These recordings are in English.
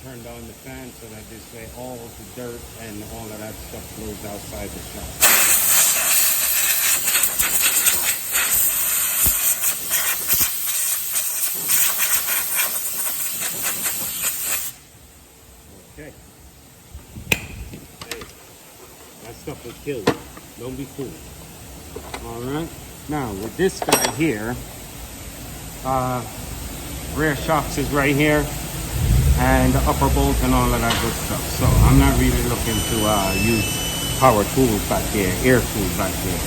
turn down the fan so that this way all the dirt and all of that stuff blows outside the shop. Okay. Hey, that stuff will kill you. Don't be fooled. Alright. Now with this guy here, rear shocks is right here, and the upper bolt and all of that good stuff. So I'm not really looking to use power tools back there, air tools back there.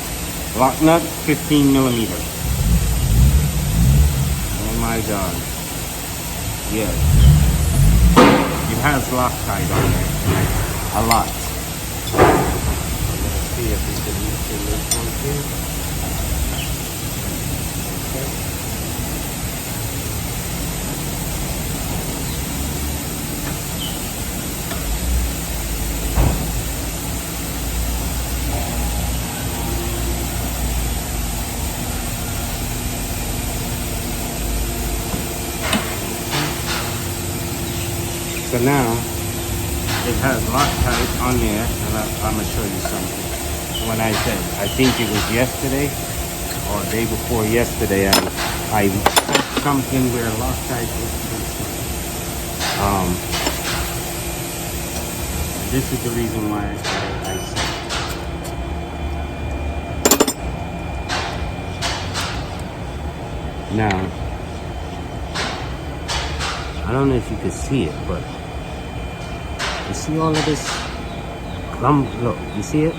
Lock nut, 15 millimeters. Oh my God. Yes. It has Loctite on there. A lot. Let's see if we can loosen this one here. Okay. So now it has Loctite on there, and I'm gonna show you something. When I said, I think it was yesterday or day before yesterday, I said something where Loctite was concerned. This is the reason why I said. Now, I don't know if you can see it, but you see all of this clump? Look, you see it?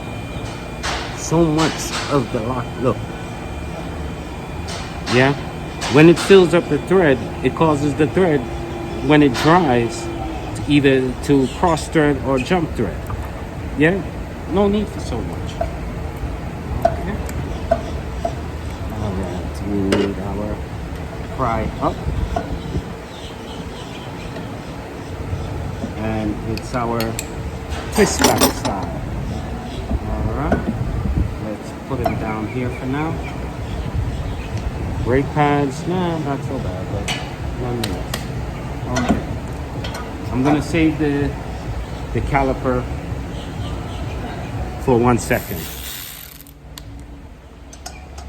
So much of the lock, look. Yeah? When it fills up the thread, it causes the thread, when it dries, to either to cross thread or jump thread. Yeah? No need for so much. Okay. Alright, we need our pry up. And it's our twist back style. Alright, let's put it down here for now. Brake pads, nah, not so bad, but nonetheless. Okay, I'm gonna save the caliper for 1 second.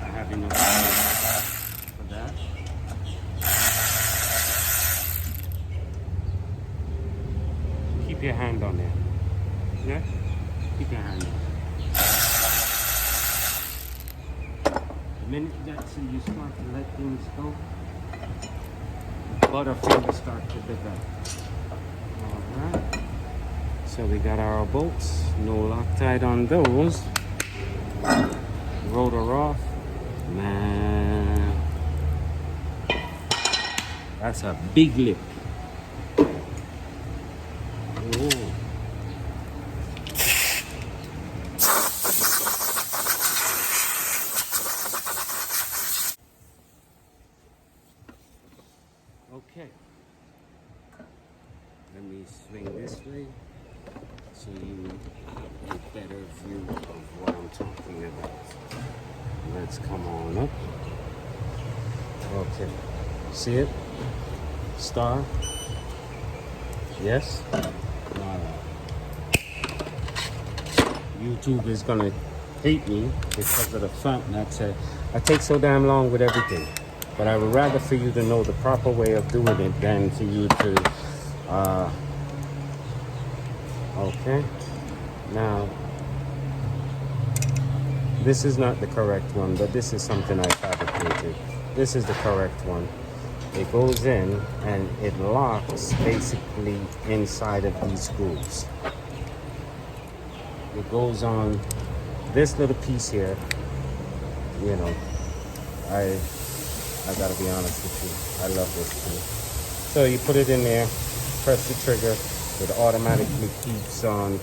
I have enough for that. Keep your hand on there. Yeah? Keep your hand on there. The minute that you start to let things go, the butterfingers start to develop. Alright. So we got our bolts. No Loctite on those. Rotor off. Man. That's a big lip. Okay, let me swing this way so you have a better view of what I'm talking about. Let's come on up. Okay, see it? Star? Yes? YouTube is gonna hate me because of the front. That's it. I take so damn long with everything. But I would rather for you to know the proper way of doing it than for you to, okay. Now, this is not the correct one, but this is something I fabricated. This is the correct one. It goes in and it locks basically inside of these screws. It goes on this little piece here. You know, I gotta be honest with you, I love this too. So you put it in there, press the trigger, it automatically keeps on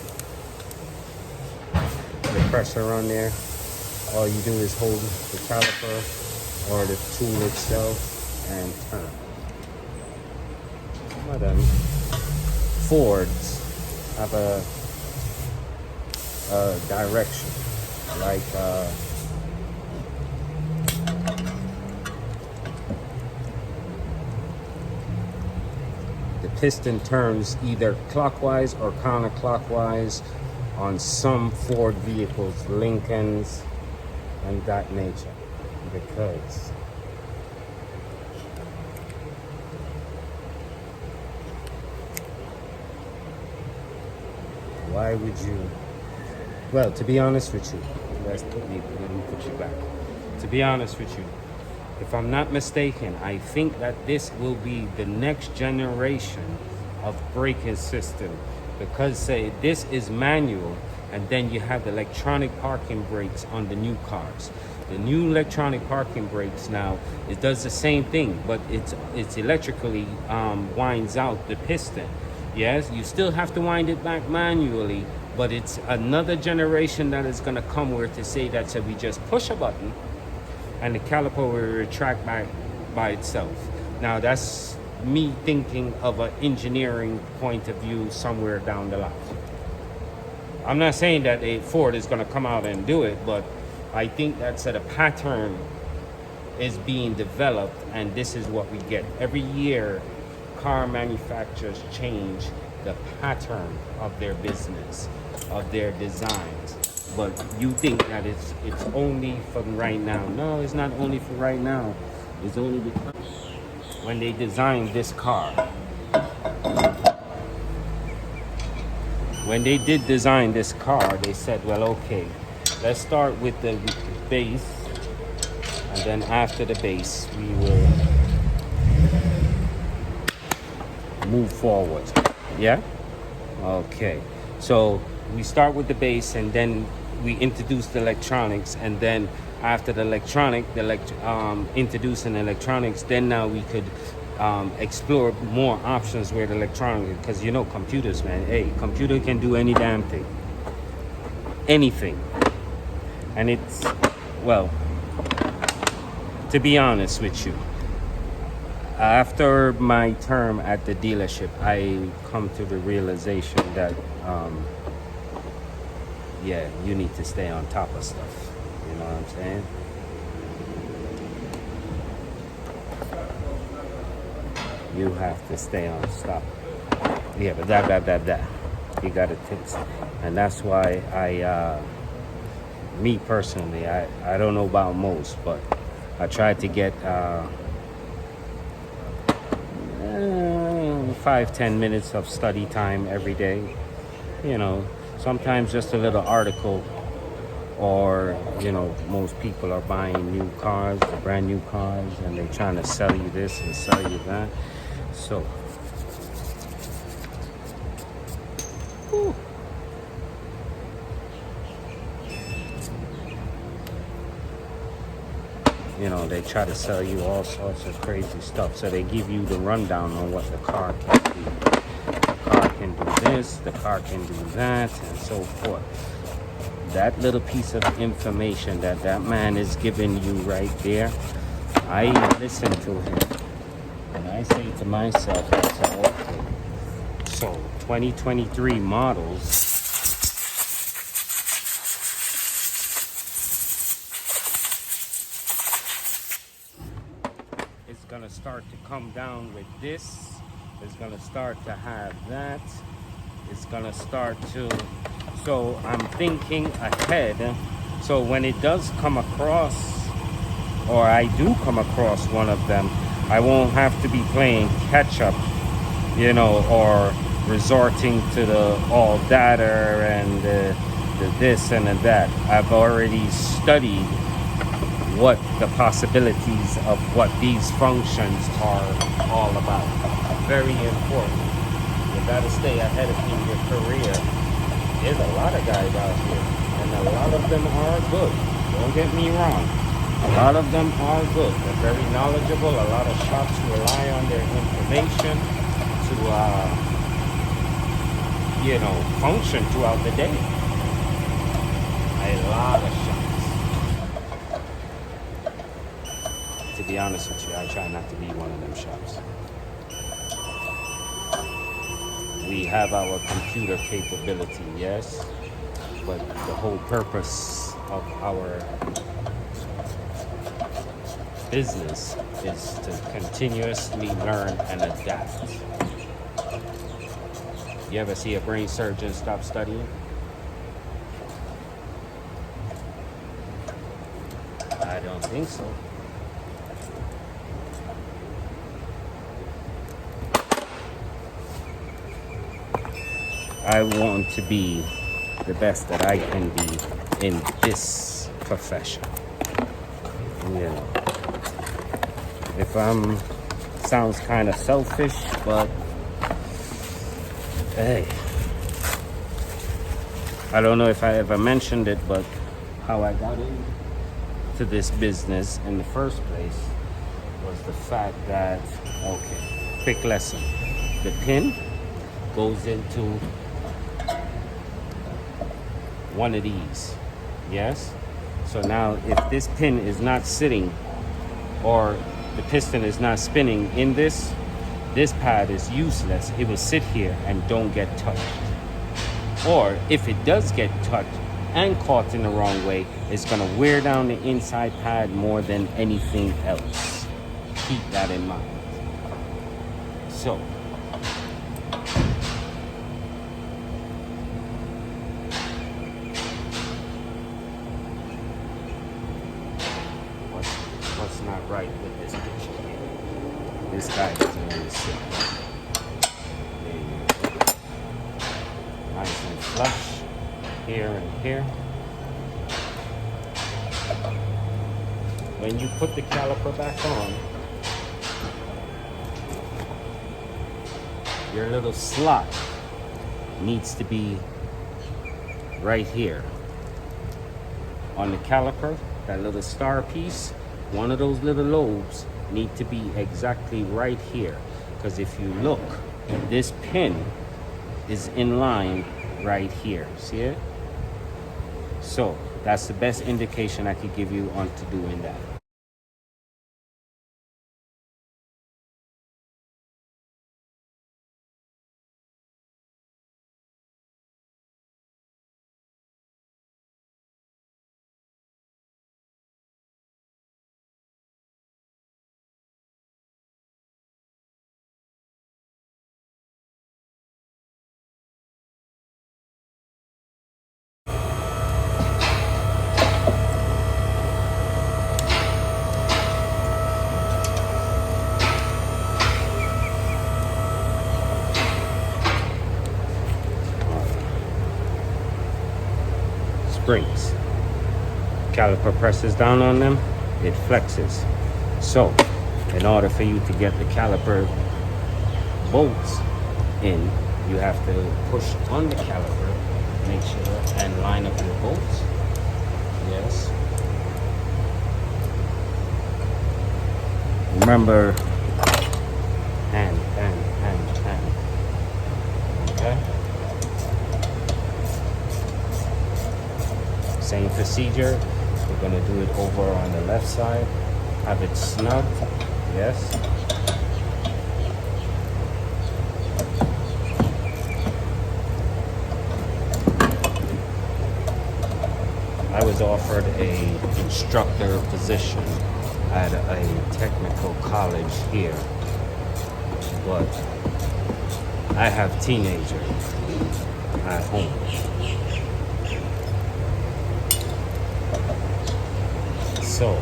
the pressure on there. All you do is hold the caliper or the tool itself and turn. Some of them Fords have a direction, like the piston turns either clockwise or counterclockwise on some Ford vehicles, Lincolns, and that nature. Because why would you? Well, to be honest with you, let me put you back. To be honest with you, if I'm not mistaken, I think that this will be the next generation of braking system, because say this is manual, and then you have the electronic parking brakes on the new cars. The new electronic parking brakes now, it does the same thing, but it's electrically winds out the piston. Yes, you still have to wind it back manually, but it's another generation that is going to come where to say that so we just push a button and the caliper will retract back by itself. Now that's me thinking of an engineering point of view somewhere down the line. I'm not saying that a Ford is going to come out and do it, but I think that's a pattern is being developed, and this is what we get. Every year, car manufacturers change the pattern of their business, of their designs. But you think that it's only for right now. No, it's not only for right now. It's only because when they designed this car, when they did design this car, they said, well, okay, let's start with the base, and then after the base, we will move forward. Yeah? Okay. So we start with the base, and then we introduce the electronics, and then after the introducing electronics, then now we could explore more options with electronics, because you know computers, man. Hey, computer can do any damn thing, anything. And it's, well, to be honest with you, after my term at the dealership, I come to the realization that yeah, you need to stay on top of stuff. You know what I'm saying? You have to stay on stop. Yeah, but that. You got to taste. And that's why me personally, I don't know about most, but I try to get 5-10 minutes of study time every day. You know, sometimes just a little article, or you know, most people are buying new cars, brand new cars, and they're trying to sell you this and sell you that. So whew. You know, they try to sell you all sorts of crazy stuff. So they give you the rundown on what the car can do. The car can do this, the car can do that, and so forth. That little piece of information that man is giving you right there, I listen to him. And I say to myself, I say, okay, so 2023 models, gonna start to come down with this. It's gonna start to have that. It's gonna start to, so I'm thinking ahead. So when it does come across, or I do come across one of them, I won't have to be playing catch up, you know, or resorting to the all data and the this and the that. I've already studied what the possibilities of what these functions are all about. Very important. You gotta stay ahead of in your career. There's a lot of guys out here, and a lot of them are good. Don't get me wrong. A lot of them are good. They're very knowledgeable. A lot of shops rely on their information to, you know, function throughout the day. A lot of shops. To be honest with you, I try not to be one of them shops. We have our computer capability, yes, but the whole purpose of our business is to continuously learn and adapt. You ever see a brain surgeon stop studying? I don't think so. I want to be the best that I can be in this profession. You know, if I'm, sounds kind of selfish, but hey, I don't know if I ever mentioned it, but how I got into this business in the first place was the fact that, okay, quick lesson. The pin goes into one of these, yes? So now if this pin is not sitting or the piston is not spinning in this pad is useless. It will sit here and don't get touched. Or if it does get touched and caught in the wrong way, it's gonna wear down the inside pad more than anything else. Keep that in mind. So, what's not right with this picture here? This guy doesn't really sit. There you go. Nice and flush here and here. When you put the caliper back on, your little slot needs to be right here. On the caliper, that little star piece, one of those little lobes need to be exactly right here. Because if you look, this pin is in line right here. See it? So that's the best indication I could give you on to doing that. Springs. Caliper presses down on them, it flexes. So, in order for you to get the caliper bolts in, you have to push on the caliper, make sure, and line up your bolts. Yes. Remember, hand. Okay. Same procedure. We're gonna do it over on the left side. Have it snug. Yes. I was offered a instructor position at a technical college here, but I have teenagers at home. So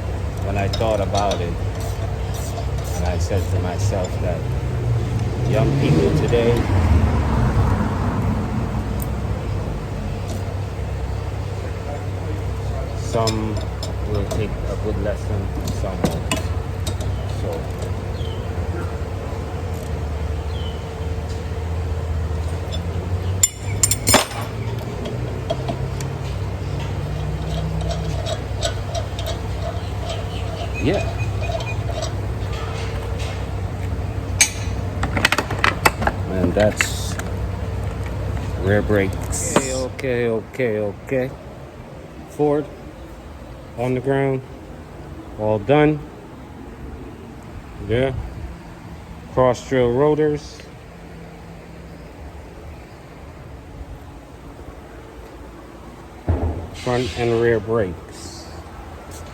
when I thought about it, and I said to myself that young people today, some will take a good lesson, some won't. So yeah. And that's rear brakes. Okay. Forward, on the ground, all done. Yeah. Cross drill rotors. Front and rear brakes.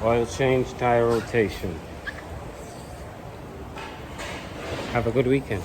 Oil change, tire rotation. Have a good weekend.